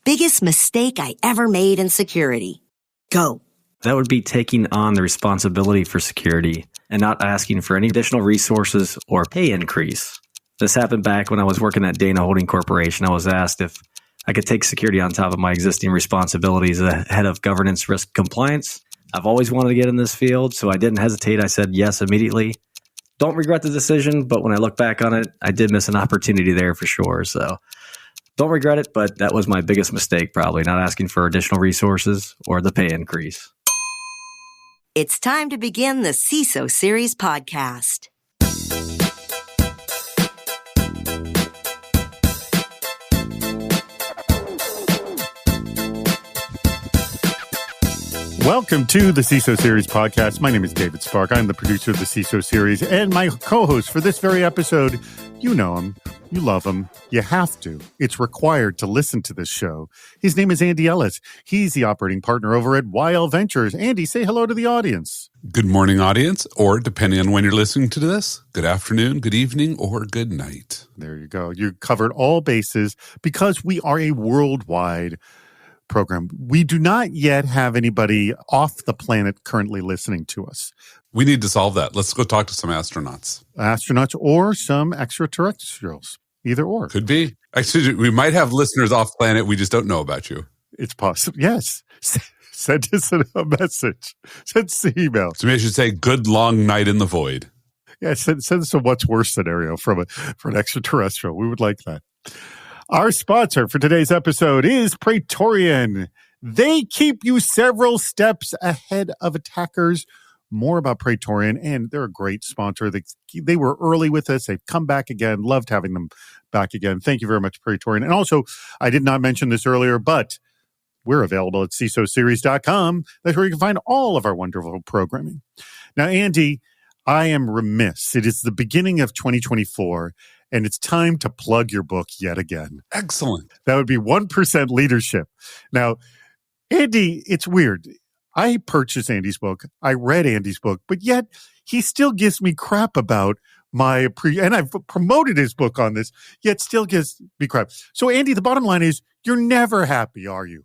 biggest mistake I ever made in security. Go. That would be taking on the responsibility for security and not asking for any additional resources or pay increase. This happened back when I was working at Dana Holding Corporation. I was asked if I could take security on top of my existing responsibilities as head of governance risk compliance. I've always wanted to get in this field, so I didn't hesitate. I said yes immediately. Don't regret the decision, but when I look back on it, I did miss an opportunity there for sure. So don't regret it, but that was my biggest mistake, probably not asking for additional resources or the pay increase. It's time to begin the CISO Series podcast. Welcome to the CISO Series podcast. My name is David Spark. I'm the producer of the CISO Series, and my co-host for this very episode, you know him, you love him, you have to. It's required to listen to this show. His name is Andy Ellis. He's the operating partner over at YL Ventures. Andy, say hello to the audience. Good morning, audience, or depending on when you're listening to this, good afternoon, good evening, or good night. There you go. You covered all bases because we are a worldwide program. We do not yet have anybody off the planet currently listening to us. We need to solve that. Let's go talk to some astronauts. Astronauts or some extraterrestrials, either or. Could be. Actually, we might have listeners off planet. We just don't know about you. It's possible. Yes. Send us a message. Send us an email. So maybe I should say good long night in the void. Yeah, send us a what's worse scenario for an extraterrestrial. We would like that. Our sponsor for today's episode is Praetorian. They keep you several steps ahead of attackers. More about Praetorian, and they're a great sponsor. They were early with us. They've come back again. Loved having them back again. Thank you very much, Praetorian. And also, I did not mention this earlier, but we're available at CISOseries.com. That's where you can find all of our wonderful programming. Now, Andy, I am remiss. It is the beginning of 2024. And it's time to plug your book yet again. Excellent. That would be 1% Leadership. Now, Andy, it's weird. I purchased Andy's book. I read Andy's book, but yet he still gives me crap about and I've promoted his book on this, yet still gives me crap. So, Andy, the bottom line is you're never happy, are you?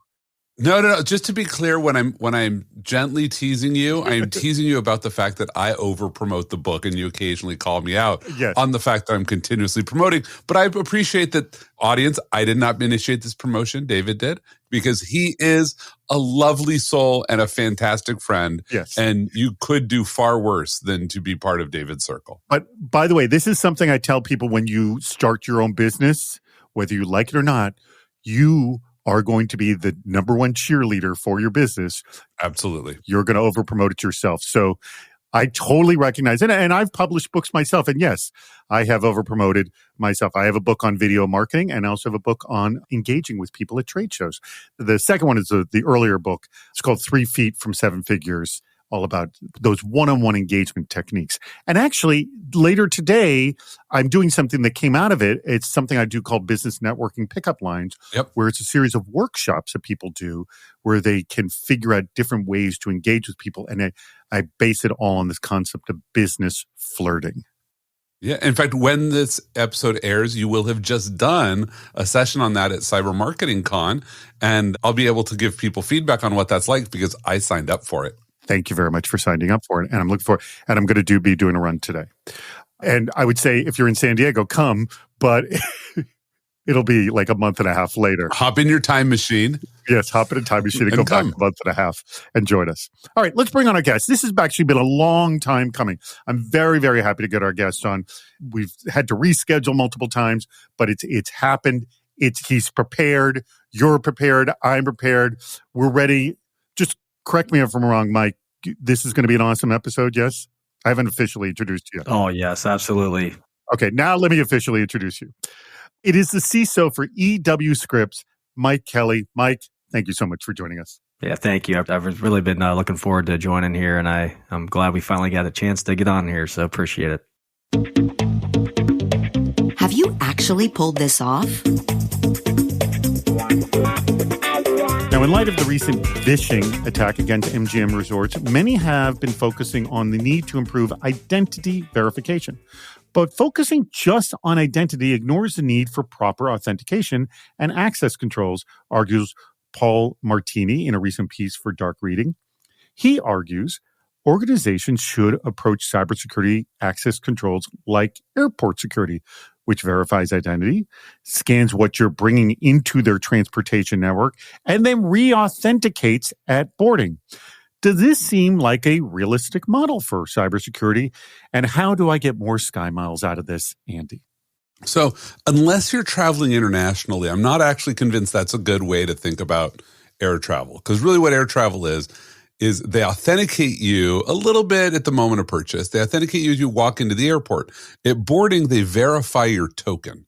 No. Just to be clear, when I'm gently teasing you, I am teasing you about the fact that I over promote the book, and you occasionally call me out on the fact that I'm continuously promoting. But I appreciate that, audience. I did not initiate this promotion. David did, because he is a lovely soul and a fantastic friend. Yes, and you could do far worse than to be part of David's circle. But by the way, this is something I tell people when you start your own business, whether you like it or not, you are going to be the number one cheerleader for your business. Absolutely. You're going to over-promote it yourself. So I totally recognize it. And I've published books myself. And yes, I have over-promoted myself. I have a book on video marketing, and I also have a book on engaging with people at trade shows. The second one is the earlier book. It's called 3 Feet from 7 Figures, all about those one-on-one engagement techniques. And actually, later today, I'm doing something that came out of it. It's something I do called Business Networking Pickup Lines, where it's a series of workshops that people do where they can figure out different ways to engage with people. And I base it all on this concept of business flirting. Yeah. In fact, when this episode airs, you will have just done a session on that at Cyber Marketing Con, and I'll be able to give people feedback on what that's like because I signed up for it. Thank you very much for signing up for it. And I'm looking for, and I'm going to be doing a run today. And I would say if you're in San Diego, come, but it'll be like a month and a half later. Hop in your time machine. Yes, hop in a time machine and go back a month and a half and join us. All right, let's bring on our guest. This has actually been a long time coming. I'm very, very happy to get our guest on. We've had to reschedule multiple times, but it's happened. He's prepared. You're prepared. I'm prepared. We're ready. Just correct me if I'm wrong, Mike. This is going to be an awesome episode, yes? I haven't officially introduced you yet. Oh, yes, absolutely. Okay, now let me officially introduce you. It is the CISO for EW Scripts, Mike Kelly. Mike, thank you so much for joining us. Yeah, thank you. I've really been looking forward to joining here, and I'm glad we finally got a chance to get on here, so appreciate it. Have you actually pulled this off? Now, in light of the recent phishing attack against MGM Resorts, many have been focusing on the need to improve identity verification. But focusing just on identity ignores the need for proper authentication and access controls, argues Paul Martini in a recent piece for Dark Reading. He argues organizations should approach cybersecurity access controls like airport security, which verifies identity, scans what you're bringing into their transportation network, and then re-authenticates at boarding. Does this seem like a realistic model for cybersecurity? And how do I get more sky miles out of this, Andy? So unless you're traveling internationally, I'm not actually convinced that's a good way to think about air travel. Because really what air travel is they authenticate you a little bit at the moment of purchase. They authenticate you as you walk into the airport. At boarding, they verify your token,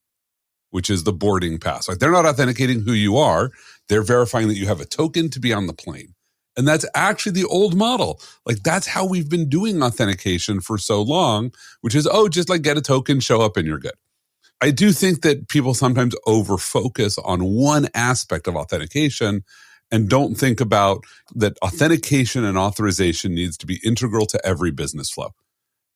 which is the boarding pass. Like, they're not authenticating who you are. They're verifying that you have a token to be on the plane. And that's actually the old model. Like, that's how we've been doing authentication for so long, which is, just like get a token, show up, and you're good. I do think that people sometimes over-focus on one aspect of authentication and don't think about that authentication and authorization needs to be integral to every business flow.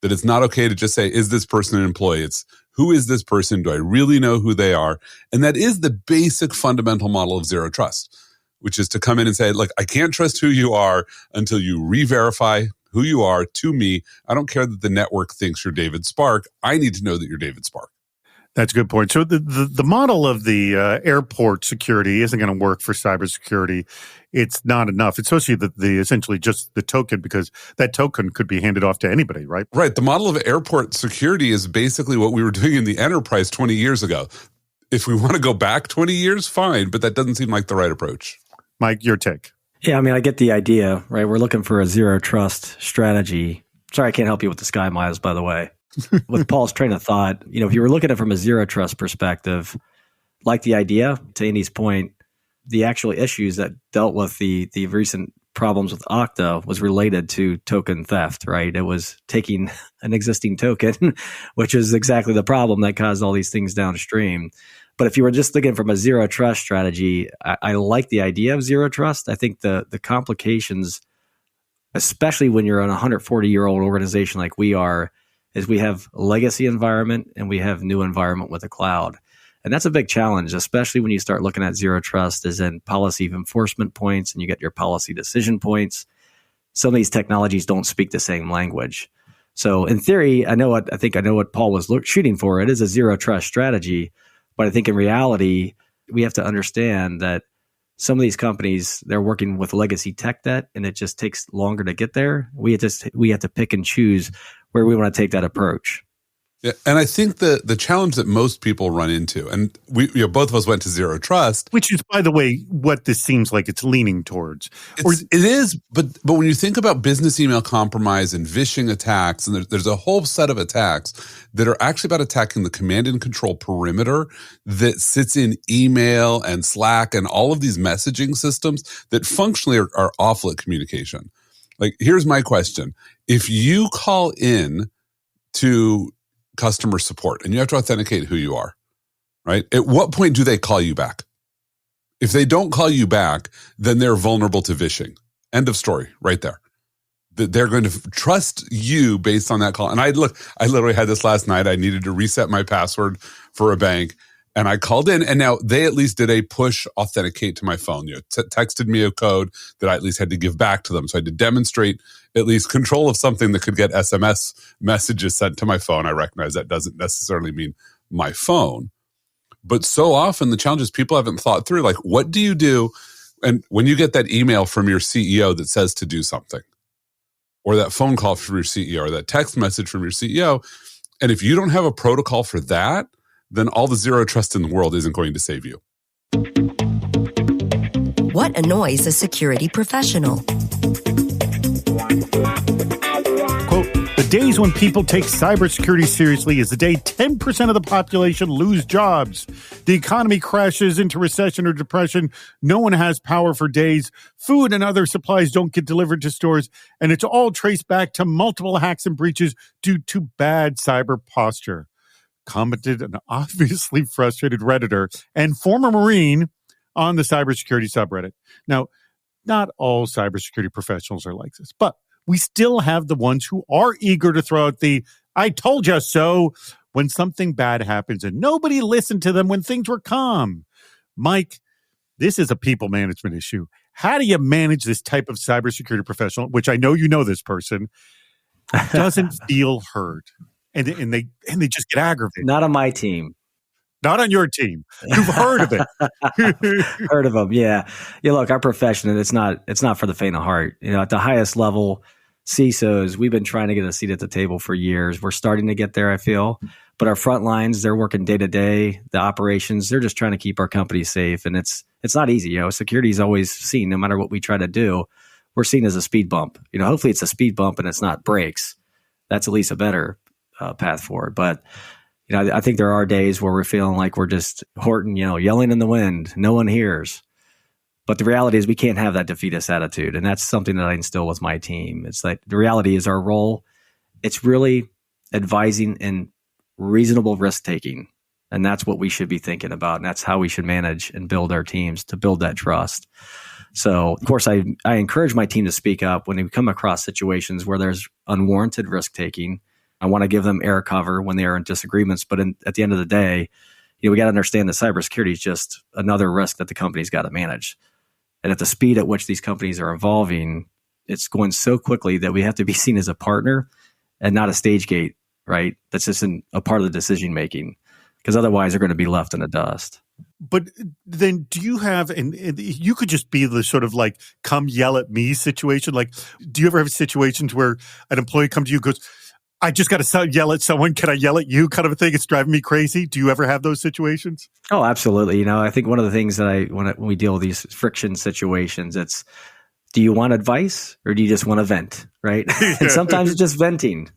That it's not okay to just say, is this person an employee? It's, who is this person? Do I really know who they are? And that is the basic fundamental model of zero trust, which is to come in and say, look, I can't trust who you are until you re-verify who you are to me. I don't care that the network thinks you're David Spark. I need to know that you're David Spark. That's a good point. So the model of the airport security isn't going to work for cybersecurity. It's not enough. It's associated with the essentially just the token, because that token could be handed off to anybody, right? Right. The model of airport security is basically what we were doing in the enterprise 20 years ago. If we want to go back 20 years, fine, but that doesn't seem like the right approach. Mike, your take. Yeah, I mean, I get the idea, right? We're looking for a zero trust strategy. Sorry, I can't help you with the sky miles, by the way. With Paul's train of thought, if you were looking at it from a zero trust perspective, like the idea, to Andy's point, the actual issues that dealt with the recent problems with Okta was related to token theft, right? It was taking an existing token, which is exactly the problem that caused all these things downstream. But if you were just looking from a zero trust strategy, I like the idea of zero trust. I think the complications, especially when you're on a 140-year-old organization like we are, is we have legacy environment and we have new environment with the cloud. And that's a big challenge, especially when you start looking at zero trust as in policy enforcement points and you get your policy decision points. Some of these technologies don't speak the same language. So in theory, I know what Paul was shooting for. It is a zero trust strategy. But I think in reality, we have to understand that some of these companies, they're working with legacy tech debt and it just takes longer to get there. We have to pick and choose where we want to take that approach. Yeah, and I think the challenge that most people run into, and we both of us went to zero trust, which is, by the way, what this seems like it's leaning towards. It is, but when you think about business email compromise and phishing attacks, and there's a whole set of attacks that are actually about attacking the command and control perimeter that sits in email and Slack and all of these messaging systems that functionally are awful at communication. Like, here's my question: if you call in to customer support and you have to authenticate who you are, right? At what point do they call you back? If they don't call you back, then they're vulnerable to phishing. End of story, right there. They're going to trust you based on that call. And I literally had this last night. I needed to reset my password for a bank. And I called in, and now they at least did a push authenticate to my phone. Texted me a code that I at least had to give back to them. So I had to demonstrate at least control of something that could get SMS messages sent to my phone. I recognize that doesn't necessarily mean my phone. But so often the challenge is people haven't thought through, like, what do you do? And when you get that email from your CEO that says to do something, or that phone call from your CEO, or that text message from your CEO, and if you don't have a protocol for that, then all the zero trust in the world isn't going to save you. What annoys a security professional? Quote, the days when people take cybersecurity seriously is the day 10% of the population lose jobs. The economy crashes into recession or depression. No one has power for days. Food and other supplies don't get delivered to stores. And it's all traced back to multiple hacks and breaches due to bad cyber posture. Commented an obviously frustrated Redditor and former Marine on the cybersecurity subreddit. Now, not all cybersecurity professionals are like this, but we still have the ones who are eager to throw out the "I told you so" when something bad happens and nobody listened to them when things were calm. Mike, this is a people management issue. How do you manage this type of cybersecurity professional, which I know you know this person, doesn't feel heard? And they just get aggravated. Not on my team. Not on your team. You've heard of it. Heard of them, yeah. Yeah, look, our profession, and it's not for the faint of heart. You know, at the highest level, CISOs, we've been trying to get a seat at the table for years. We're starting to get there, I feel. But our front lines, they're working day to day. The operations, they're just trying to keep our company safe. And it's not easy. You know, security is always seen, no matter what we try to do, we're seen as a speed bump. You know, hopefully it's a speed bump and it's not brakes. That's at least a better path forward. But, you know, I think there are days where we're feeling like we're just Horton, you know, yelling in the wind. No one hears. But the reality is we can't have that defeatist attitude. And that's something that I instill with my team. It's like the reality is our role, it's really advising and reasonable risk taking. And that's what we should be thinking about. And that's how we should manage and build our teams to build that trust. So, of course, I encourage my team to speak up when they come across situations where there's unwarranted risk taking. I want to give them air cover when they are in disagreements. But at the end of the day, you know, we got to understand that cybersecurity is just another risk that the company's got to manage. And at the speed at which these companies are evolving, it's going so quickly that we have to be seen as a partner and not a stage gate, right? That's just a part of the decision making, because otherwise they're going to be left in the dust. But then do you have, and you could just be the sort of like, come yell at me situation. Like, do you ever have situations where an employee comes to you and goes, I just got to yell at someone. Can I yell at you? Kind of a thing. It's driving me crazy. Do you ever have those situations? Oh, absolutely. You know, I think one of the things that when we deal with these friction situations, it's, do you want advice or do you just want to vent? Right. And sometimes it's just venting.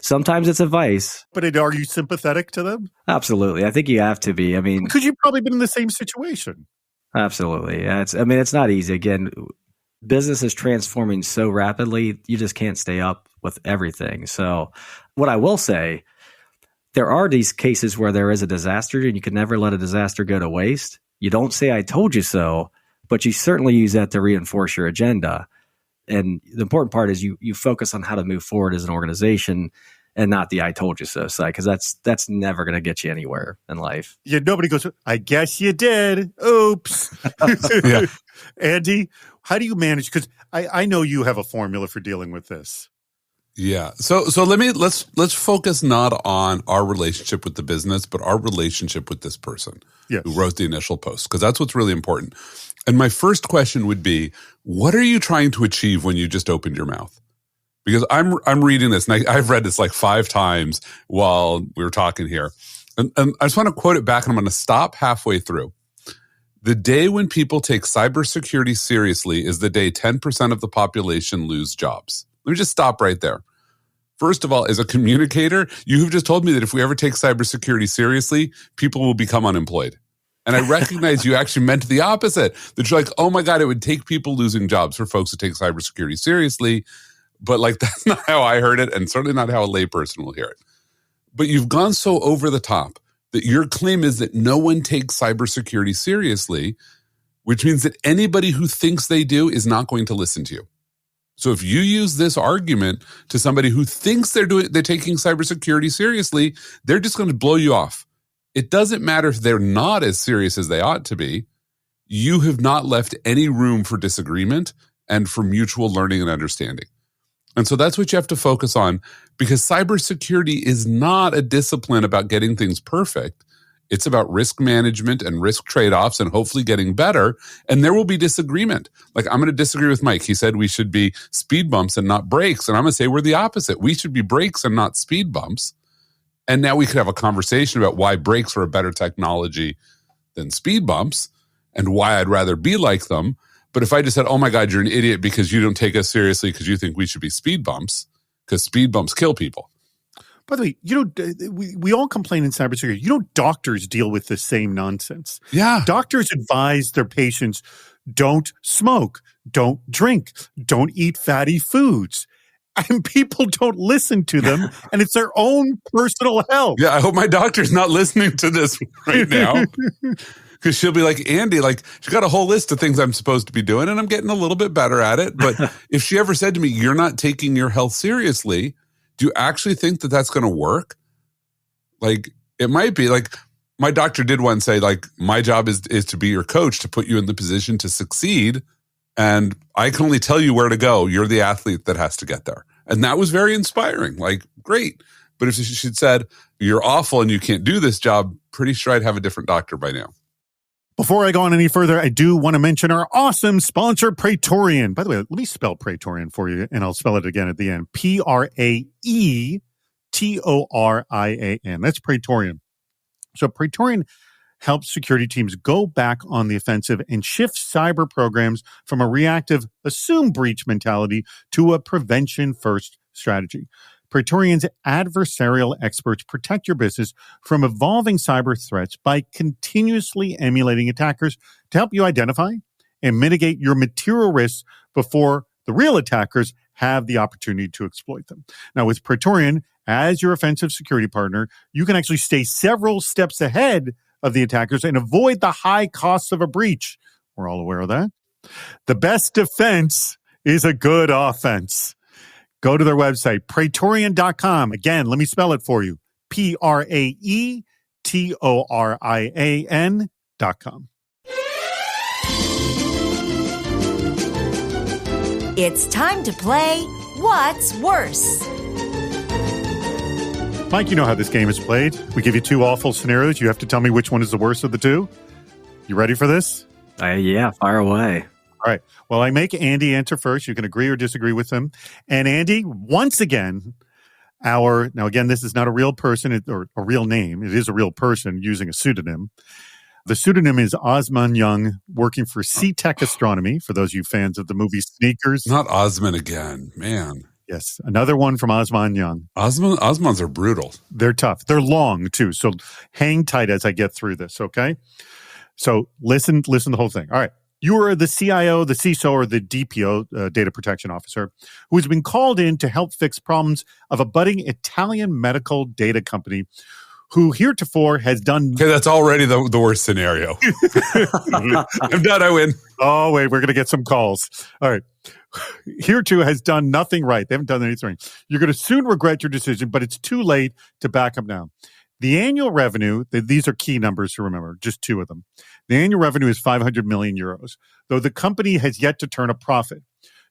Sometimes it's advice. But are you sympathetic to them? Absolutely. I think you have to be. I mean, because you've probably been in the same situation. Absolutely. Yeah, it's not easy. Again, business is transforming so rapidly, you just can't stay up with everything. So what I will say, there are these cases where there is a disaster and you can never let a disaster go to waste. You don't say, I told you so, but you certainly use that to reinforce your agenda. And the important part is you focus on how to move forward as an organization and not the I told you so side, because that's never going to get you anywhere in life. Yeah, nobody goes, I guess you did. Oops. Yeah. Andy, how do you manage? Because I know you have a formula for dealing with this. Yeah. So let's focus not on our relationship with the business, but our relationship with this person who wrote the initial post, because that's what's really important. And my first question would be, what are you trying to achieve when you just opened your mouth? Because I'm reading this, and I've read this like 5 times while we were talking here. And I just want to quote it back, and I'm going to stop halfway through. The day when people take cybersecurity seriously is the day 10% of the population lose jobs. Let me just stop right there. First of all, as a communicator, you have just told me that if we ever take cybersecurity seriously, people will become unemployed. And I recognize you actually meant the opposite, that you're like, oh my God, it would take people losing jobs for folks to take cybersecurity seriously. But like, that's not how I heard it, and certainly not how a layperson will hear it. But you've gone so over the top that your claim is that no one takes cybersecurity seriously, which means that anybody who thinks they do is not going to listen to you. So if you use this argument to somebody who thinks they're taking cybersecurity seriously, they're just going to blow you off. It doesn't matter if they're not as serious as they ought to be. You have not left any room for disagreement and for mutual learning and understanding. And so that's what you have to focus on, because cybersecurity is not a discipline about getting things perfect. It's about risk management and risk trade-offs and hopefully getting better. And there will be disagreement. Like, I'm going to disagree with Mike. He said we should be speed bumps and not brakes. And I'm going to say we're the opposite. We should be brakes and not speed bumps. And now we could have a conversation about why brakes are a better technology than speed bumps and why I'd rather be like them. But if I just said, oh my God, you're an idiot because you don't take us seriously because you think we should be speed bumps, because speed bumps kill people. By the way, you know, we all complain in cybersecurity. You know, doctors deal with the same nonsense. Yeah. Doctors advise their patients, don't smoke, don't drink, don't eat fatty foods. And people don't listen to them, and it's their own personal health. Yeah, I hope my doctor's not listening to this right now. Because she'll be like, Andy, like, she's got a whole list of things I'm supposed to be doing, and I'm getting a little bit better at it. But if she ever said to me, you're not taking your health seriously, do you actually think that that's going to work? Like, it might be like my doctor did once say, like, my job is to be your coach, to put you in the position to succeed. And I can only tell you where to go. You're the athlete that has to get there. And that was very inspiring. Like, great. But if she'd said, you're awful and you can't do this job, pretty sure I'd have a different doctor by now. Before I go on any further, I do want to mention our awesome sponsor, Praetorian. By the way, let me spell Praetorian for you, and I'll spell it again at the end. Praetorian. That's Praetorian. So Praetorian helps security teams go back on the offensive and shift cyber programs from a reactive assume breach mentality to a prevention-first strategy. Praetorian's adversarial experts protect your business from evolving cyber threats by continuously emulating attackers to help you identify and mitigate your material risks before the real attackers have the opportunity to exploit them. Now, with Praetorian as your offensive security partner, you can actually stay several steps ahead of the attackers and avoid the high costs of a breach. We're all aware of that. The best defense is a good offense. Go to their website, Praetorian.com. Again, let me spell it for you. Praetorian.com. It's time to play What's Worse? Mike, you know how this game is played. We give you two awful scenarios. You have to tell me which one is the worst of the two. You ready for this? Yeah, fire away. All right. Well, I make Andy answer first. You can agree or disagree with him. And Andy, once again, now again, this is not a real person or a real name. It is a real person using a pseudonym. The pseudonym is Osman Young, working for C-Tech Astronomy, for those of you fans of the movie Sneakers. Not Osman again, man. Yes, another one from Osman Young. Osmans are brutal. They're tough. They're long, too. So hang tight as I get through this, okay? So listen to the whole thing. All right. You are the CIO, the CISO, or the DPO, data protection officer, who has been called in to help fix problems of a budding Italian medical data company who heretofore has done... Okay, that's already the worst scenario. I'm done, I win. Oh, wait, we're going to get some calls. All right. Heretofore has done nothing right. They haven't done anything. You're going to soon regret your decision, but it's too late to back up now. The annual revenue, these are key numbers to remember, just two of them. The annual revenue is 500 million euros, though the company has yet to turn a profit.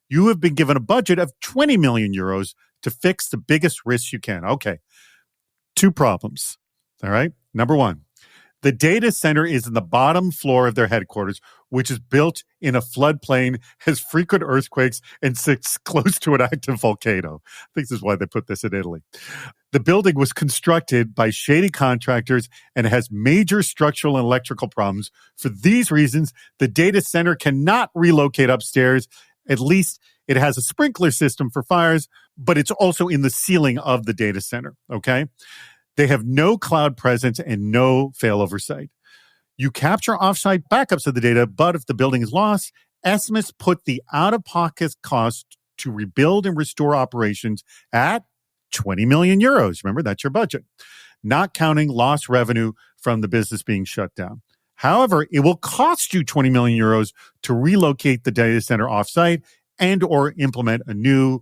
You have been given a budget of 20 million euros to fix the biggest risks you can. Okay, two problems. All right. Number one, the data center is in the bottom floor of their headquarters, which is built in a floodplain, has frequent earthquakes, and sits close to an active volcano. I think this is why they put this in Italy. The building was constructed by shady contractors and has major structural and electrical problems. For these reasons, the data center cannot relocate upstairs. At least it has a sprinkler system for fires, but it's also in the ceiling of the data center, okay? They have no cloud presence and no failover site. You capture offsite backups of the data, but if the building is lost, estimates put the out-of-pocket cost to rebuild and restore operations at 20 million euros. Remember, that's your budget, not counting lost revenue from the business being shut down. However, it will cost you 20 million euros to relocate the data center offsite and or implement a new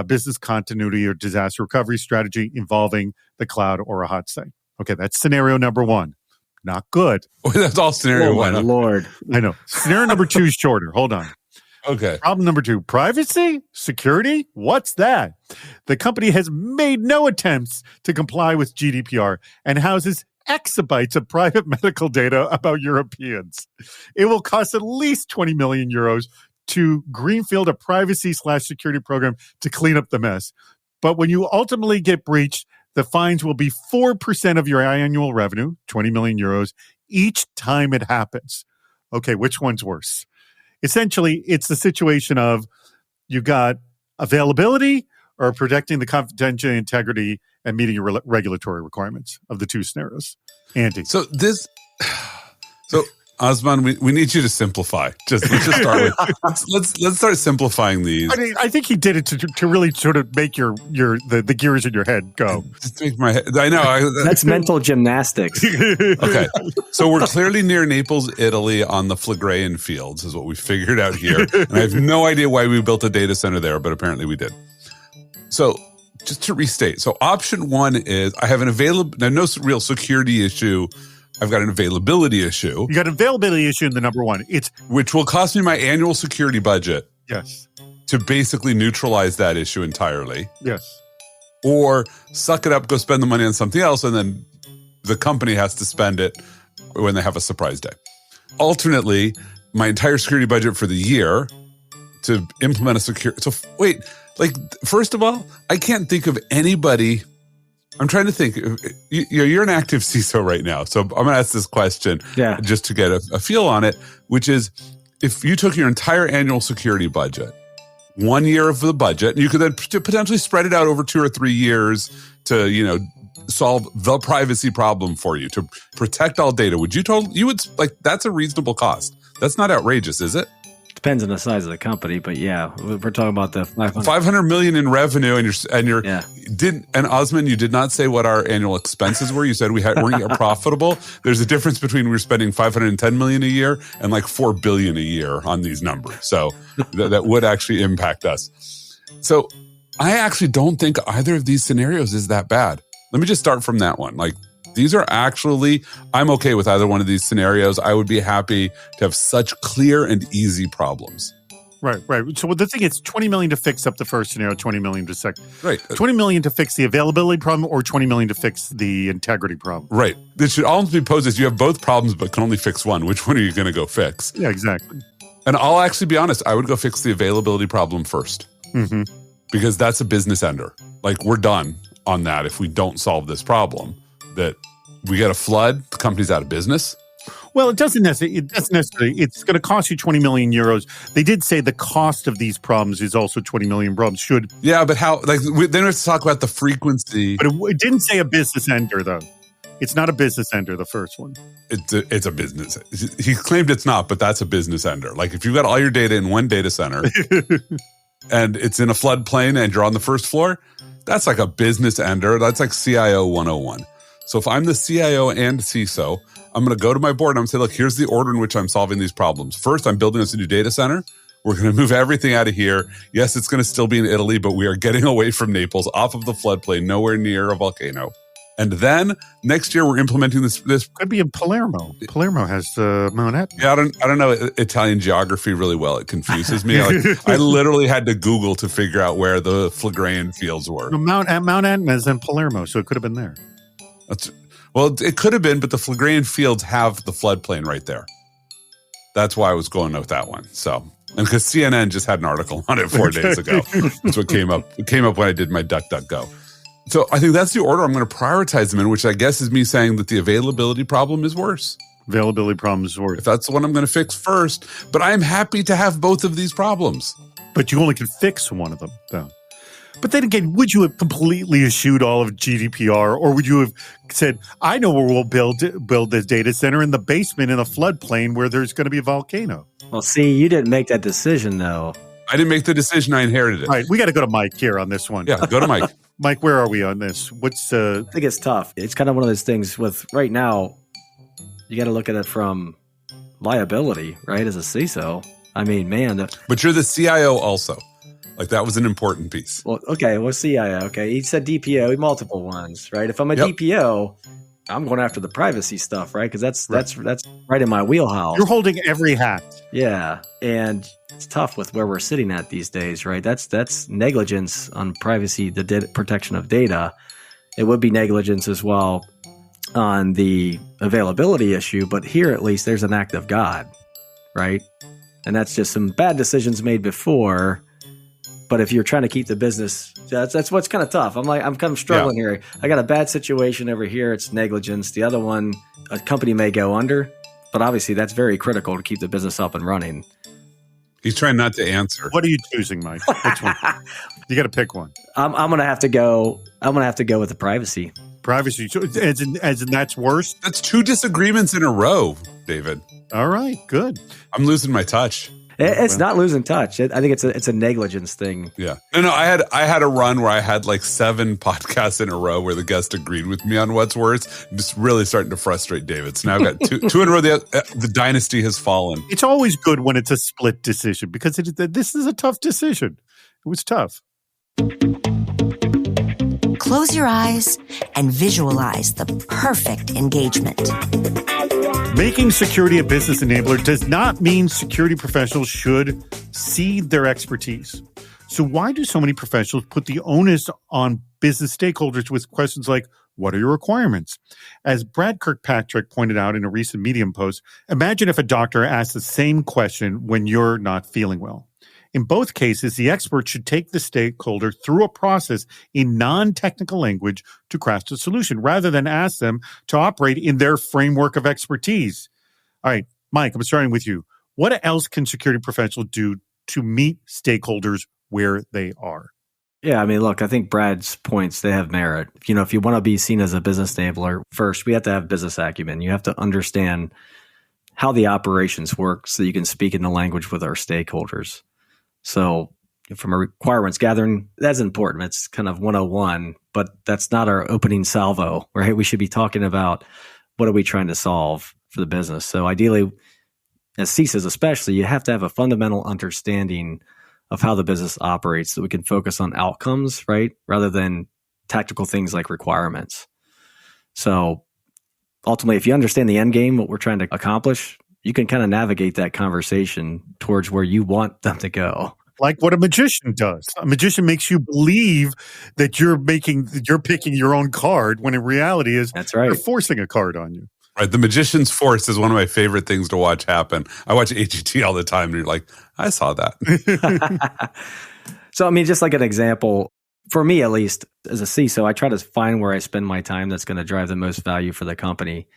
business continuity or disaster recovery strategy involving the cloud or a hot site. Okay, that's scenario number one. Not good. That's all scenario one. Oh, my Lord. I know. Scenario number two is shorter. Hold on. Okay. Problem number two, privacy? Security? What's that? The company has made no attempts to comply with GDPR and houses exabytes of private medical data about Europeans. It will cost at least 20 million euros to greenfield a privacy/security program to clean up the mess. But when you ultimately get breached, the fines will be 4% of your annual revenue, 20 million euros, each time it happens. Okay, which one's worse? Essentially, it's the situation of you got availability or protecting the confidential integrity and meeting your regulatory requirements of the two scenarios. Andy. So Osman, we need you to simplify. Let's just start with let's start simplifing these. I mean, I think he did it to really sort of make the gears in your head go. Just make my head. I know that's mental gymnastics. Okay, so we're clearly near Naples, Italy, on the Phlegraean Fields, is what we figured out here. And I have no idea why we built a data center there, but apparently we did. So just to restate. So option one is I have an no real security issue. I've got an availability issue. You got an availability issue in the number one. Which will cost me my annual security budget. Yes. To basically neutralize that issue entirely. Yes. Or suck it up, go spend the money on something else, and then the company has to spend it when they have a surprise day. Alternately, my entire security budget for the year to implement a security. So wait, like, first of all, I can't think of anybody. I'm trying to think. You're an active CISO right now. So I'm going to ask this question just to get a feel on it, which is if you took your entire annual security budget, 1 year of the budget, and you could then potentially spread it out over 2 or 3 years to, solve the privacy problem for you, to protect all data. You would that's a reasonable cost. That's not outrageous, is it? Depends on the size of the company, but yeah, we're talking about the 500 million in revenue, and Osman, you did not say what our annual expenses were. You said weren't yet profitable. There's a difference between we're spending 510 million a year and like 4 billion a year on these numbers. So that would actually impact us. So I actually don't think either of these scenarios is that bad. Let me just start from that one. Like, these are actually, I'm okay with either one of these scenarios. I would be happy to have such clear and easy problems. Right. So the thing is, 20 million to fix up the first scenario, 20 million to second. Right. 20 million to fix the availability problem, or 20 million to fix the integrity problem. Right. This should almost be posed as you have both problems, but can only fix one. Which one are you going to go fix? Yeah, exactly. And I'll actually be honest, I would go fix the availability problem first. Mm-hmm. Because that's a business ender. Like, we're done on that if we don't solve this problem. That we get a flood, the company's out of business. Well, it doesn't necessarily. It's going to cost you 20 million euros. They did say the cost of these problems is also 20 million problems. Yeah, but how? Then we have to talk about the frequency. But it didn't say a business ender, though. It's not a business ender, the first one. It's a business. He claimed it's not, but that's a business ender. Like, if you've got all your data in one data center and it's in a floodplain and you're on the first floor, that's like a business ender. That's like CIO 101. So if I'm the CIO and CISO, I'm going to go to my board and I'm going to say, look, here's the order in which I'm solving these problems. First, I'm building us a new data center. We're going to move everything out of here. Yes, it's going to still be in Italy, but we are getting away from Naples, off of the floodplain, nowhere near a volcano. And then next year, we're implementing this. Could be in Palermo. Palermo has Mount Etna. Yeah, I don't know Italian geography really well. It confuses me. I literally had to Google to figure out where the Phlegraean fields were. No, Mount Etna is in Palermo, so it could have been there. Well, it could have been, but the Phlegraean fields have the floodplain right there. That's why I was going with that one. So, and because CNN just had an article on it 4 days ago. That's what came up. It came up when I did my DuckDuckGo. So I think that's the order I'm going to prioritize them in, which I guess is me saying that the availability problem is worse. Availability problem is worse. If that's the one I'm going to fix first. But I'm happy to have both of these problems. But you only can fix one of them, though. But then again, would you have completely eschewed all of GDPR, or would you have said, I know where we'll build this data center in the basement in a floodplain where there's going to be a volcano? Well, see, you didn't make that decision, though. I didn't make the decision. I inherited it. All right, we got to go to Mike here on this one. Yeah, go to Mike. Mike, where are we on this? I think it's tough. It's kind of one of those things with right now, you got to look at it from liability, right, as a CISO. I mean, man. But you're the CIO also. Like, that was an important piece. Well, okay, well, CIO. Okay, he said DPO, multiple ones, right? If I'm a DPO, I'm going after the privacy stuff, right? Because that's right in my wheelhouse. You're holding every hat. Yeah, and it's tough with where we're sitting at these days, right? That's negligence on privacy, the protection of data. It would be negligence as well on the availability issue, but here at least there's an act of God, right? And that's just some bad decisions made before. But if you're trying to keep the business, that's what's kind of tough. I'm kind of struggling here. I got a bad situation over here. It's negligence. The other one, a company may go under, but obviously that's very critical to keep the business up and running. He's trying not to answer. What are you choosing, Mike? Which one? You got to pick one. I'm gonna have to go. I'm gonna have to go with the privacy. Privacy, as in that's worse. That's 2 disagreements in a row, David. All right, good. I'm losing my touch. It's not losing touch. I think it's a negligence thing. Yeah. No. I had a run where I had like 7 podcasts in a row where the guest agreed with me on what's worse. I'm just really starting to frustrate David. So now I've got two in a row. The dynasty has fallen. It's always good when it's a split decision because this is a tough decision. It was tough. Close your eyes and visualize the perfect engagement. Making security a business enabler does not mean security professionals should cede their expertise. So why do so many professionals put the onus on business stakeholders with questions like, what are your requirements? As Brad Kirkpatrick pointed out in a recent Medium post, imagine if a doctor asked the same question when you're not feeling well. In both cases, the expert should take the stakeholder through a process in non-technical language to craft a solution, rather than ask them to operate in their framework of expertise. All right, Mike, I'm starting with you. What else can security professionals do to meet stakeholders where they are? Yeah, I mean, look, I think Brad's points, they have merit. If you want to be seen as a business enabler, first, we have to have business acumen. You have to understand how the operations work so you can speak in the language with our stakeholders. So from a requirements gathering, that's important. It's kind of 101, but that's not our opening salvo, right? We should be talking about what are we trying to solve for the business. So ideally, as CISOs especially, you have to have a fundamental understanding of how the business operates so we can focus on outcomes, right? Rather than tactical things like requirements. So ultimately, if you understand the end game, what we're trying to accomplish, you can kind of navigate that conversation towards where you want them to go. Like what a magician does. A magician makes you believe that you're picking your own card when in reality is that's right. They're forcing a card on you. Right. The Magician's Force is one of my favorite things to watch happen. I watch AGT all the time and you're like, I saw that. So, I mean, just like an example, for me, at least as a CISO, I try to find where I spend my time that's going to drive the most value for the company.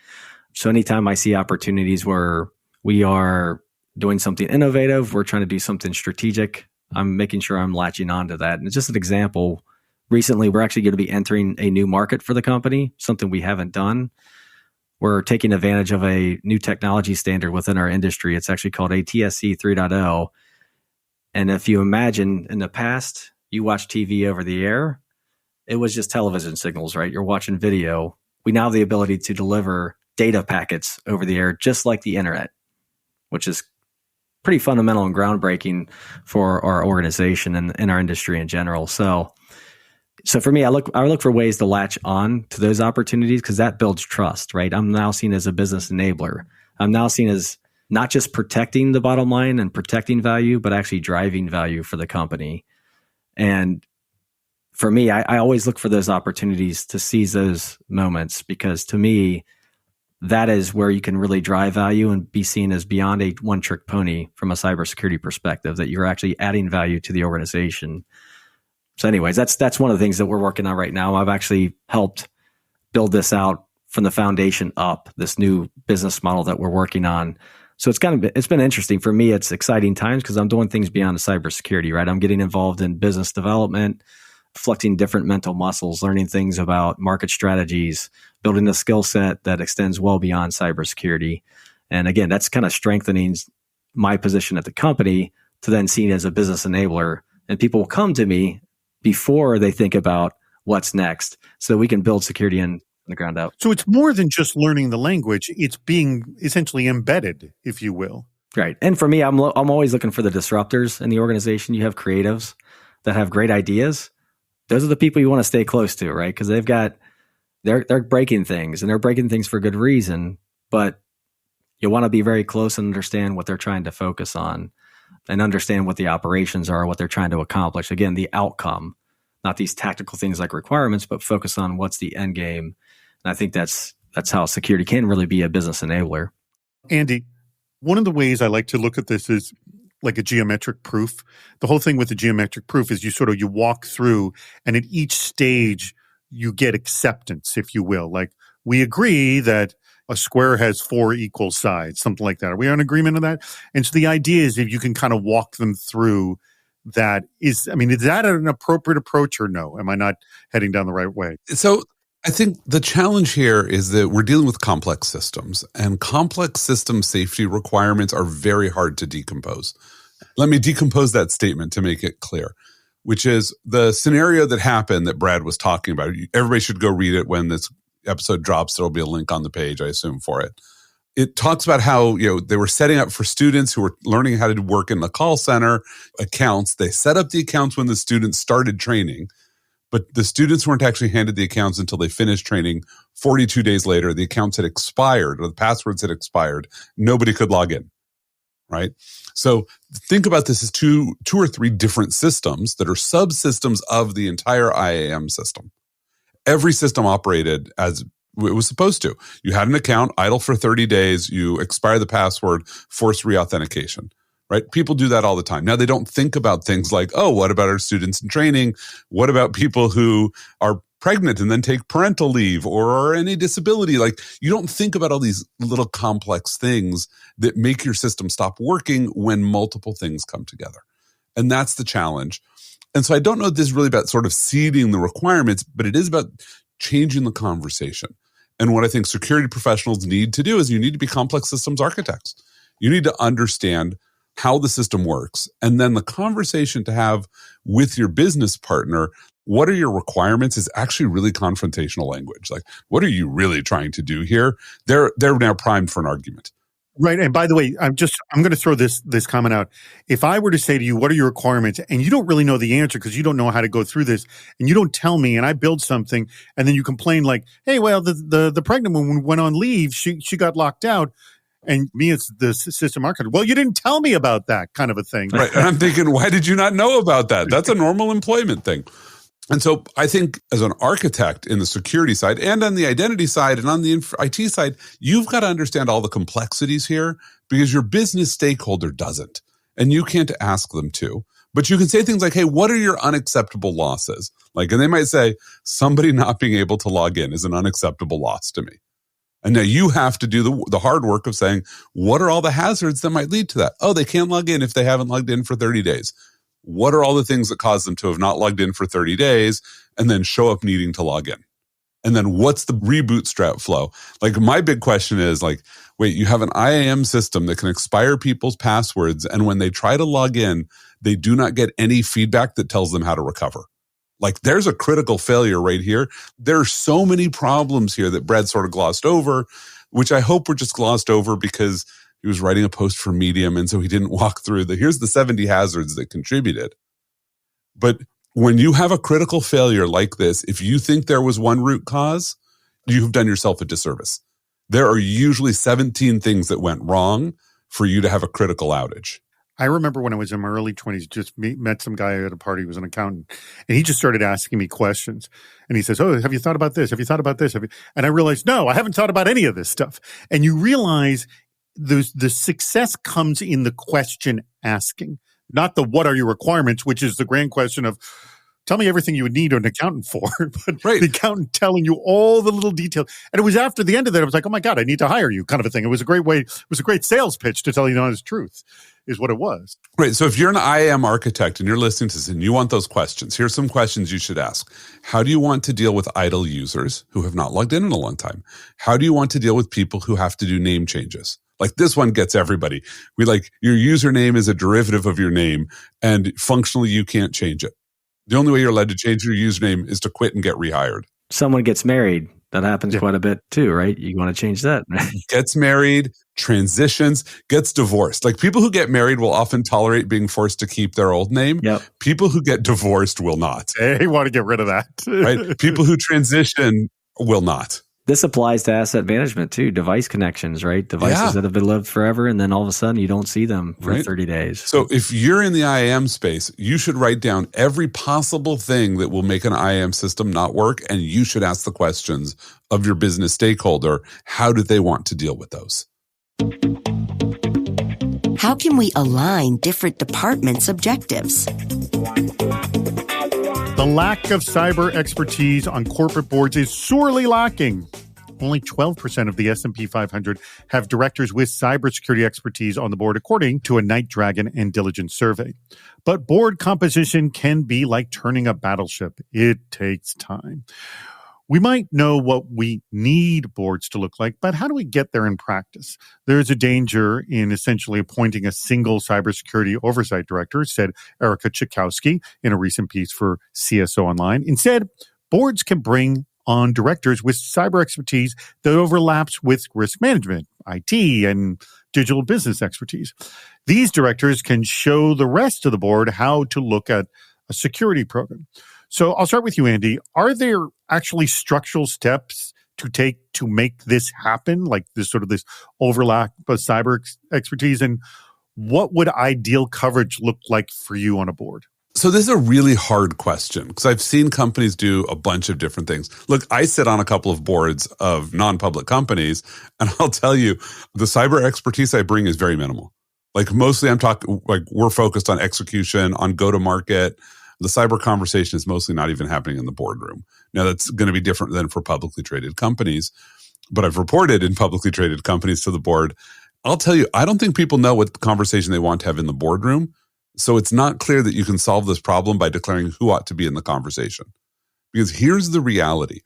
So anytime I see opportunities where we are doing something innovative, we're trying to do something strategic, I'm making sure I'm latching onto that. And it's just an example. Recently, we're actually going to be entering a new market for the company, something we haven't done. We're taking advantage of a new technology standard within our industry. It's actually called ATSC 3.0. And if you imagine in the past, you watch TV over the air, it was just television signals, right? You're watching video. We now have the ability to deliver data packets over the air, just like the internet, which is pretty fundamental and groundbreaking for our organization and in our industry in general. So for me, I look for ways to latch on to those opportunities because that builds trust, right? I'm now seen as a business enabler. I'm now seen as not just protecting the bottom line and protecting value, but actually driving value for the company. And for me, I always look for those opportunities to seize those moments because to me, that is where you can really drive value and be seen as beyond a one-trick pony from a cybersecurity perspective, that you're actually adding value to the organization. So anyways, that's one of the things that we're working on right now. I've actually helped build this out from the foundation up, this new business model that we're working on. So it's been interesting. For me, it's exciting times because I'm doing things beyond the cybersecurity, right? I'm getting involved in business development, flexing different mental muscles, learning things about market strategies, building a skill set that extends well beyond cybersecurity. And again, that's kind of strengthening my position at the company to then seen as a business enabler. And people will come to me before they think about what's next so we can build security in the ground up. So it's more than just learning the language. It's being essentially embedded, if you will. Right. And for me, I'm always looking for the disruptors in the organization. You have creatives that have great ideas. Those are the people you want to stay close to, right? Because they're breaking things and they're breaking things for good reason, but you want to be very close and understand what they're trying to focus on and understand what the operations are, what they're trying to accomplish. Again, the outcome, not these tactical things like requirements, but focus on what's the end game. And I think that's how security can really be a business enabler. Andy, one of the ways I like to look at this is like a geometric proof. The whole thing with the geometric proof is you walk through and at each stage you get acceptance, if you will. Like we agree that a square has 4 equal sides, something like that. Are we on agreement on that? And so the idea is if you can kind of walk them through that is that an appropriate approach or no? Am I not heading down the right way? So I think the challenge here is that we're dealing with complex systems, and complex system safety requirements are very hard to decompose. Let me decompose that statement to make it clear, which is the scenario that happened that Brad was talking about. Everybody should go read it when this episode drops. There'll be a link on the page, I assume, for it. It talks about how, they were setting up for students who were learning how to work in the call center accounts. They set up the accounts when the students started training, But the students weren't actually handed the accounts until they finished training. 42 days later, the accounts had expired or the passwords had expired. Nobody could log in, right? So think about this as two or three different systems that are subsystems of the entire IAM system. Every system operated as it was supposed to. You had an account idle for 30 days. You expire the password, force reauthentication. Right? People do that all the time. Now, they don't think about things like, oh, what about our students in training? What about people who are pregnant and then take parental leave or any disability? Like, you don't think about all these little complex things that make your system stop working when multiple things come together. And that's the challenge. And so I don't know if this is really about sort of seeding the requirements, but it is about changing the conversation. And what I think security professionals need to do is you need to be complex systems architects. You need to understand how the system works. And then the conversation to have with your business partner, what are your requirements, is actually really confrontational language. Like, what are you really trying to do here? They're now primed for an argument. Right. And by the way, I'm going to throw this comment out. If I were to say to you, what are your requirements? And you don't really know the answer because you don't know how to go through this, and you don't tell me, and I build something, and then you complain like, hey, well, the pregnant woman went on leave. She got locked out. And me as the system architect, well, you didn't tell me about that kind of a thing. Right. And I'm thinking, why did you not know about that? That's a normal employment thing. And so I think as an architect in the security side and on the identity side and on the IT side, you've got to understand all the complexities here because your business stakeholder doesn't. And you can't ask them to. But you can say things like, hey, what are your unacceptable losses? Like, and they might say, somebody not being able to log in is an unacceptable loss to me. And now you have to do the hard work of saying, what are all the hazards that might lead to that? Oh, they can't log in if they haven't logged in for 30 days. What are all the things that cause them to have not logged in for 30 days and then show up needing to log in? And then what's the reboot strat flow? Like, my big question is like, wait, you have an IAM system that can expire people's passwords. And when they try to log in, they do not get any feedback that tells them how to recover. Like, there's a critical failure right here. There are so many problems here that Brad sort of glossed over, which I hope were just glossed over because he was writing a post for Medium. And so he didn't walk through here's the 70 hazards that contributed. But when you have a critical failure like this, if you think there was one root cause, you've done yourself a disservice. There are usually 17 things that went wrong for you to have a critical outage. I remember when I was in my early 20s, just met some guy at a party who was an accountant, and he just started asking me questions. And he says, oh, have you thought about this? Have you thought about this? And I realized, no, I haven't thought about any of this stuff. And you realize the success comes in the question asking, not the what are your requirements, which is the grand question of, tell me everything you would need an accountant for, but right. The accountant telling you all the little details. And it was after the end of that, I was like, oh my God, I need to hire you kind of a thing. It was a great way. It was a great sales pitch to tell you the honest truth is what it was. Right. So if you're an IAM architect and you're listening to this and you want those questions, here's some questions you should ask. How do you want to deal with idle users who have not logged in a long time? How do you want to deal with people who have to do name changes? Like, this one gets everybody. We like, your username is a derivative of your name and functionally you can't change it. The only way you're allowed to change your username is to quit and get rehired. Someone gets married. That happens quite a bit too, right? You want to change that. Gets married, transitions, gets divorced. Like, people who get married will often tolerate being forced to keep their old name. Yep. People who get divorced will not. They want to get rid of that. Right? People who transition will not. This applies to asset management too, device connections, right? Devices that have been lived forever, and then all of a sudden you don't see them for 30 days. So if you're in the IAM space, you should write down every possible thing that will make an IAM system not work, and you should ask the questions of your business stakeholder. How do they want to deal with those? How can we align different departments' objectives? The lack of cyber expertise on corporate boards is sorely lacking. Only 12% of the S&P 500 have directors with cybersecurity expertise on the board, according to a Night Dragon and Diligence survey. But board composition can be like turning a battleship. It takes time. We might know what we need boards to look like, but how do we get there in practice? There's a danger in essentially appointing a single cybersecurity oversight director, said Erica Tchaikovsky in a recent piece for CSO Online. Instead, boards can bring on directors with cyber expertise that overlaps with risk management, IT, and digital business expertise. These directors can show the rest of the board how to look at a security program. So I'll start with you, Andy. Are there actually structural steps to take to make this happen, like this overlap of cyber expertise? And what would ideal coverage look like for you on a board? So this is a really hard question because I've seen companies do a bunch of different things. Look, I sit on a couple of boards of non-public companies, and I'll tell you, the cyber expertise I bring is very minimal. Like mostly we're focused on execution, on go-to-market. The cyber conversation is mostly not even happening in the boardroom. Now that's going to be different than for publicly traded companies, but I've reported in publicly traded companies to the board. I'll tell you, I don't think people know what conversation they want to have in the boardroom. So it's not clear that you can solve this problem by declaring who ought to be in the conversation. Because here's the reality.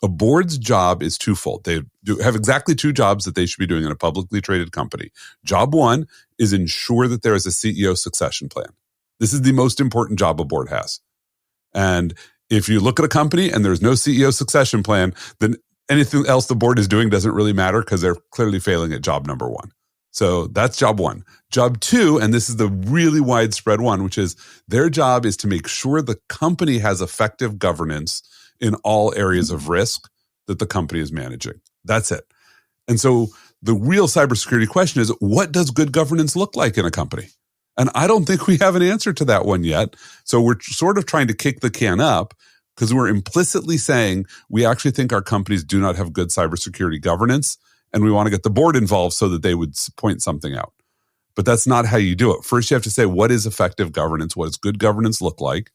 A board's job is twofold. They have exactly two jobs that they should be doing in a publicly traded company. Job one is ensure that there is a CEO succession plan. This is the most important job a board has. And if you look at a company and there's no CEO succession plan, then anything else the board is doing doesn't really matter because they're clearly failing at job number one. So that's job one. Job two, and this is the really widespread one, which is their job is to make sure the company has effective governance in all areas of risk that the company is managing. That's it. And so the real cybersecurity question is, what does good governance look like in a company? And I don't think we have an answer to that one yet. So we're sort of trying to kick the can up because we're implicitly saying we actually think our companies do not have good cybersecurity governance, and we want to get the board involved so that they would point something out. But that's not how you do it. First, you have to say, what is effective governance? What does good governance look like?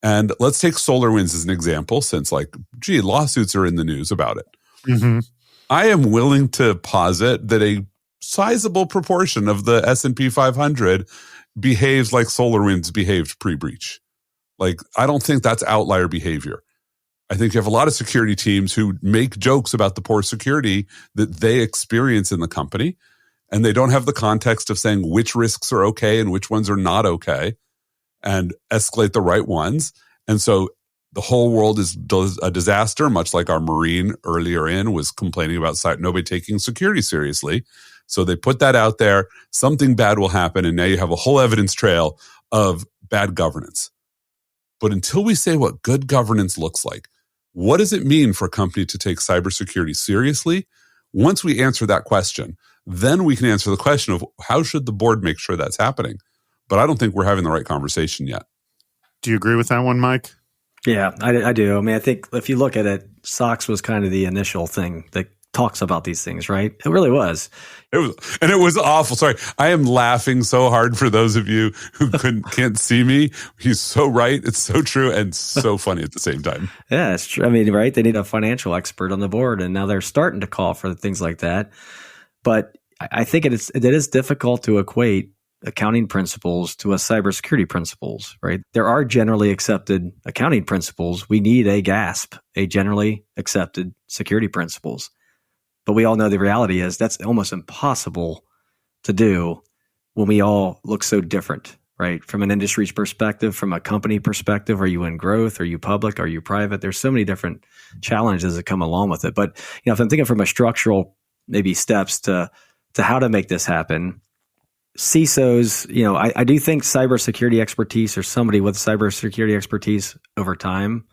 And let's take SolarWinds as an example, since lawsuits are in the news about it. Mm-hmm. I am willing to posit that a sizable proportion of the S&P 500 behaves like SolarWinds behaved pre-breach. Like, I don't think that's outlier behavior. I think you have a lot of security teams who make jokes about the poor security that they experience in the company, and they don't have the context of saying which risks are okay and which ones are not okay and escalate the right ones. And so the whole world is a disaster, much like our Marine earlier in was complaining about nobody taking security seriously. So they put that out there, something bad will happen, and now you have a whole evidence trail of bad governance. But until we say what good governance looks like, what does it mean for a company to take cybersecurity seriously? Once we answer that question, then we can answer the question of how should the board make sure that's happening? But I don't think we're having the right conversation yet. Do you agree with that one, Mike? Yeah, I do. I mean, I think if you look at it, SOX was kind of the initial thing that talks about these things, right? It really was. It was awful. Sorry. I am laughing so hard for those of you who can't see me. He's so right. It's so true and so funny at the same time. Yeah, it's true. I mean, right? They need a financial expert on the board, and now they're starting to call for things like that. But I think it is difficult to equate accounting principles to a cybersecurity principles, right? There are generally accepted accounting principles. We need a GASP, a generally accepted security principles. But we all know the reality is that's almost impossible to do when we all look so different, right? From an industry's perspective, from a company perspective, are you in growth? Are you public? Are you private? There's so many different challenges that come along with it. But if I'm thinking from a structural maybe steps to how to make this happen, CISOs, I do think cybersecurity expertise or somebody with cybersecurity expertise over time,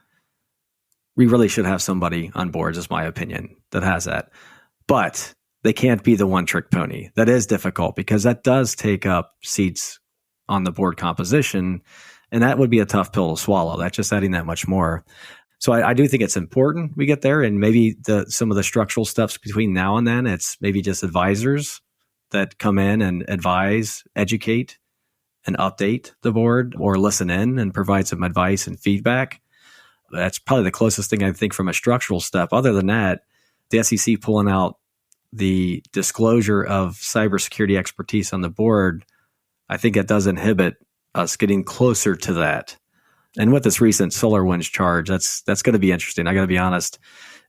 we really should have somebody on board, is my opinion, that has that. But they can't be the one-trick pony. That is difficult because that does take up seats on the board composition, and that would be a tough pill to swallow. That's just adding that much more. So I do think it's important we get there, and maybe some of the structural steps between now and then, it's maybe just advisors that come in and advise, educate, and update the board or listen in and provide some advice and feedback. That's probably the closest thing I think from a structural step. Other than that, the SEC pulling out the disclosure of cybersecurity expertise on the board, I think it does inhibit us getting closer to that. And with this recent SolarWinds charge, that's going to be interesting. I got to be honest.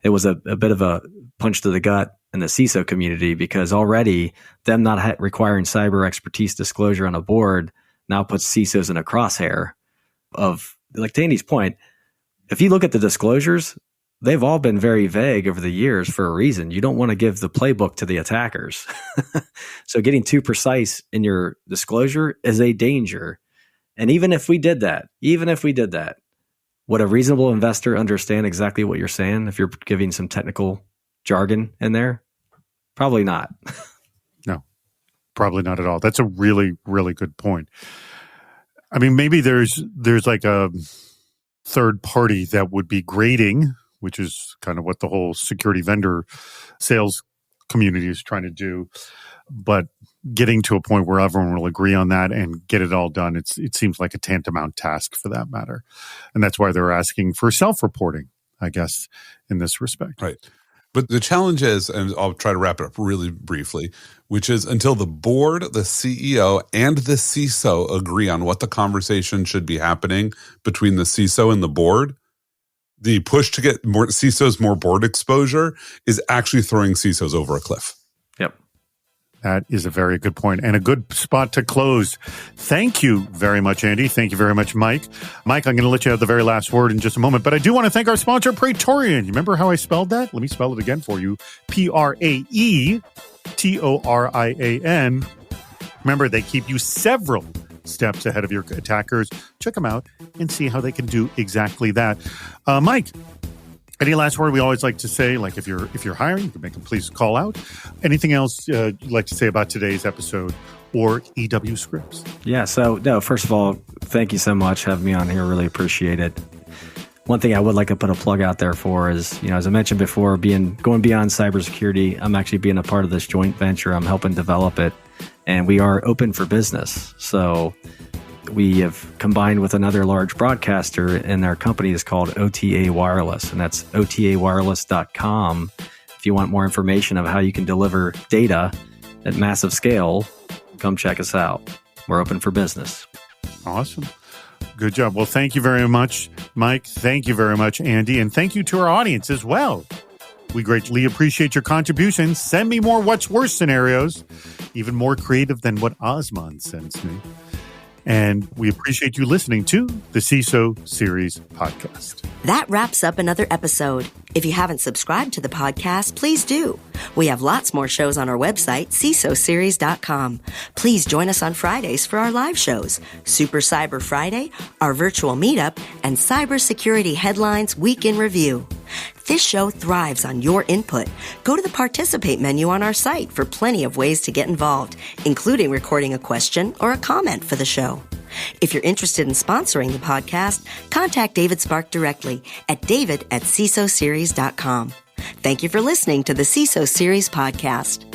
It was a bit of a punch to the gut in the CISO community because already them not requiring cyber expertise disclosure on a board now puts CISOs in a crosshair of, like to Andy's point, if you look at the disclosures, they've all been very vague over the years for a reason. You don't want to give the playbook to the attackers. So getting too precise in your disclosure is a danger. And even if we did that, Would a reasonable investor understand exactly what you're saying if you're giving some technical jargon in there? Probably not. No, probably not at all. That's a really, really good point. I mean, maybe there's like a third party that would be grading, which is kind of what the whole security vendor sales community is trying to do. But getting to a point where everyone will agree on that and get it all done, it seems like a tantamount task for that matter. And that's why they're asking for self-reporting, I guess, in this respect. Right. But the challenge is, and I'll try to wrap it up really briefly, which is until the board, the CEO, and the CISO agree on what the conversation should be happening between the CISO and the board, the push to get more CISOs more board exposure is actually throwing CISOs over a cliff. Yep. That is a very good point and a good spot to close. Thank you very much, Andy. Thank you very much, Mike. Mike, I'm going to let you have the very last word in just a moment, but I do want to thank our sponsor, Praetorian. You remember how I spelled that? Let me spell it again for you. Praetorian. Remember, they keep you several steps ahead of your attackers. Check them out and see how they can do exactly that. Mike, any last word? We always like to say, like, if you're hiring, you can make them please call out. Anything else you'd like to say about today's episode or EW Scripts? Yeah. So, no, first of all, thank you so much for having me on here. Really appreciate it. One thing I would like to put a plug out there for is, as I mentioned before, going beyond cybersecurity. I'm actually being a part of this joint venture. I'm helping develop it, and we are open for business. So we have combined with another large broadcaster, and their company is called OTA Wireless, and that's otawireless.com. If you want more information of how you can deliver data at massive scale, come check us out. We're open for business. Awesome. Good job. Well, thank you very much, Mike. Thank you very much, Andy. And thank you to our audience as well. We greatly appreciate your contributions. Send me more What's Worse scenarios, even more creative than what Osman sends me. And we appreciate you listening to the CISO Series podcast. That wraps up another episode. If you haven't subscribed to the podcast, please do. We have lots more shows on our website, CISOseries.com. Please join us on Fridays for our live shows, Super Cyber Friday, our virtual meetup, and Cybersecurity Headlines Week in Review. This show thrives on your input. Go to the Participate menu on our site for plenty of ways to get involved, including recording a question or a comment for the show. If you're interested in sponsoring the podcast, contact David Spark directly at david@cisoseries.com. Thank you for listening to the CISO Series podcast.